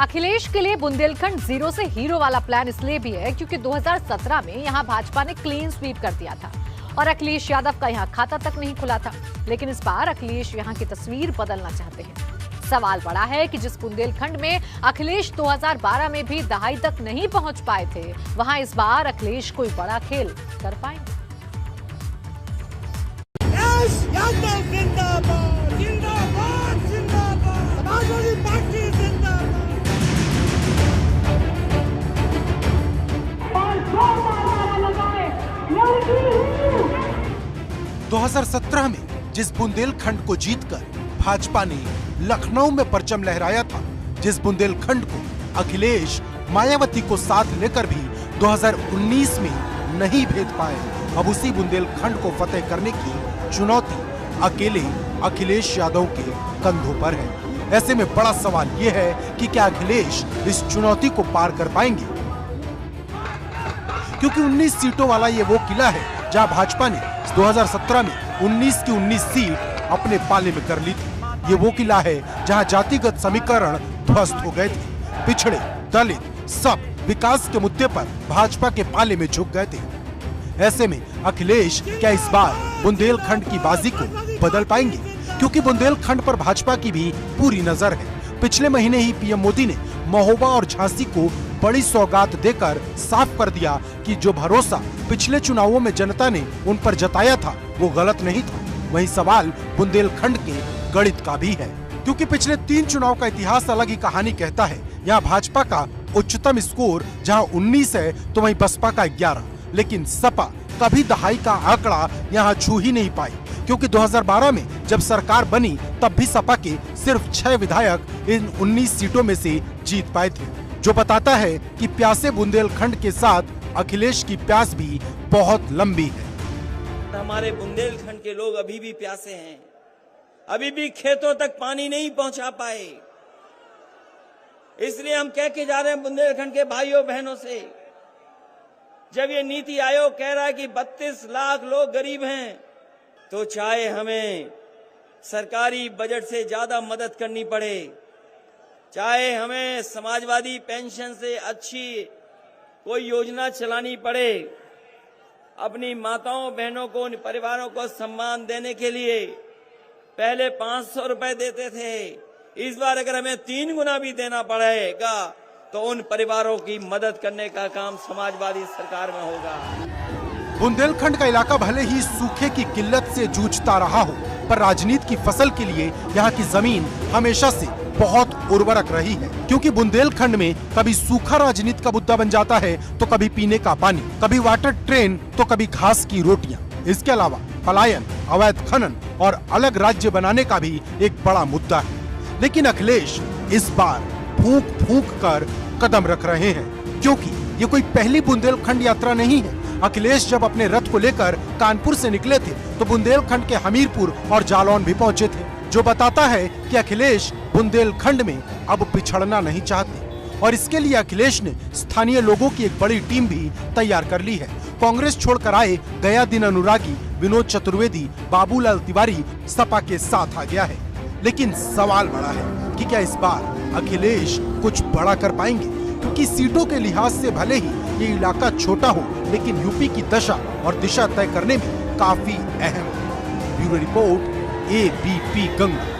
अखिलेश के लिए बुंदेलखंड जीरो से हीरो वाला प्लान इसलिए भी है क्योंकि 2017 में यहां भाजपा ने क्लीन स्वीप कर दिया था और अखिलेश यादव का यहां खाता तक नहीं खुला था। लेकिन इस बार अखिलेश यहां की तस्वीर बदलना चाहते हैं। सवाल बड़ा है कि जिस बुंदेलखंड में अखिलेश 2012 में भी दहाई तक नहीं पहुंच पाए थे, वहां इस बार अखिलेश कोई बड़ा खेल कर पाएंगे। समाजवादी पार्टी जिंदाबाद। 2017 में जिस बुंदेलखंड को जीतकर भाजपा ने लखनऊ में परचम लहराया था, जिस बुंदेलखंड को अखिलेश मायावती को साथ लेकर भी 2019 में नहीं भेज पाए, अब उसी बुंदेलखंड को फतेह करने की चुनौती अकेले अखिलेश यादव के कंधों पर है। ऐसे में बड़ा सवाल यह है कि क्या अखिलेश इस चुनौती को पार कर पाएंगे, क्योंकि 19 सीटों वाला ये वो किला है जहां भाजपा ने 2017 में 19 की 19 सीट अपने पाले में कर ली थी। ये वो किला है जहां जातिगत समीकरण ध्वस्त हो गए थे, पिछड़े दलित सब विकास के मुद्दे पर भाजपा के पाले में झुक गए थे। ऐसे में अखिलेश क्या इस बार बुंदेलखंड की बाजी को बदल पाएंगे, क्योंकि बुंदेलखंड पर भाजपा की भी पूरी नजर है। पिछले महीने ही पीएम मोदी ने महोबा और झांसी को बड़ी सौगात देकर साफ कर दिया कि जो भरोसा पिछले चुनावों में जनता ने उन पर जताया था वो गलत नहीं था। वही सवाल बुंदेलखंड के गणित का भी है, क्योंकि पिछले 3 चुनाव का इतिहास अलग ही कहानी कहता है। यहाँ भाजपा का उच्चतम स्कोर जहाँ 19 है तो वहीं बसपा का 11, लेकिन सपा कभी दहाई का आंकड़ा यहाँ छू ही नहीं पाई, क्योंकि 2012 में जब सरकार बनी तब भी सपा के सिर्फ 6 विधायक इन 19 सीटों में से जीत पाए थे, जो बताता है कि प्यासे बुंदेलखंड के साथ अखिलेश की प्यास भी बहुत लंबी है। हमारे बुंदेलखंड के लोग अभी भी प्यासे हैं, अभी भी खेतों तक पानी नहीं पहुंचा पाए। इसलिए हम कह के जा रहे हैं बुंदेलखंड के भाइयों बहनों से, जब ये नीति आयोग कह रहा है कि 32 लाख लोग गरीब हैं, तो चाहे हमें सरकारी बजट से ज्यादा मदद करनी पड़े, चाहे हमें समाजवादी पेंशन से अच्छी कोई योजना चलानी पड़े, अपनी माताओं बहनों को, उन परिवारों को सम्मान देने के लिए पहले 500 रुपए देते थे, इस बार अगर हमें 3 गुना भी देना पड़ेगा तो उन परिवारों की मदद करने का काम समाजवादी सरकार में होगा। बुंदेलखंड का इलाका भले ही सूखे की किल्लत से जूझता रहा हो, पर राजनीति की फसल के लिए यहाँ की जमीन हमेशा से बहुत उर्वरक रही है, क्योंकि बुंदेलखंड में कभी सूखा राजनीति का मुद्दा बन जाता है तो कभी पीने का पानी, कभी वाटर ट्रेन तो कभी घास की रोटियां। इसके अलावा पलायन, अवैध खनन और अलग राज्य बनाने का भी एक बड़ा मुद्दा है। लेकिन अखिलेश इस बार फूंक फूंक कर कदम रख रहे हैं, क्योंकि ये कोई पहली बुंदेलखंड यात्रा नहीं है। अखिलेश जब अपने रथ को लेकर कानपुर से निकले थे तो बुंदेलखंड के हमीरपुर और जालौन भी पहुंचे थे, जो बताता है कि अखिलेश बुंदेलखंड में अब पिछड़ना नहीं चाहते। और इसके लिए अखिलेश ने स्थानीय लोगों की एक बड़ी टीम भी तैयार कर ली है। कांग्रेस छोड़कर आए गया दिन अनुरागी विनोद चतुर्वेदी, बाबूलाल तिवारी सपा के साथ आ गया है। लेकिन सवाल बड़ा है कि क्या इस बार अखिलेश कुछ बड़ा कर पाएंगे, क्योंकि सीटों के लिहाज से भले ही ये इलाका छोटा हो, लेकिन यूपी की दशा और दिशा तय करने में काफी अहम है। Bureau report, ABP Ganga.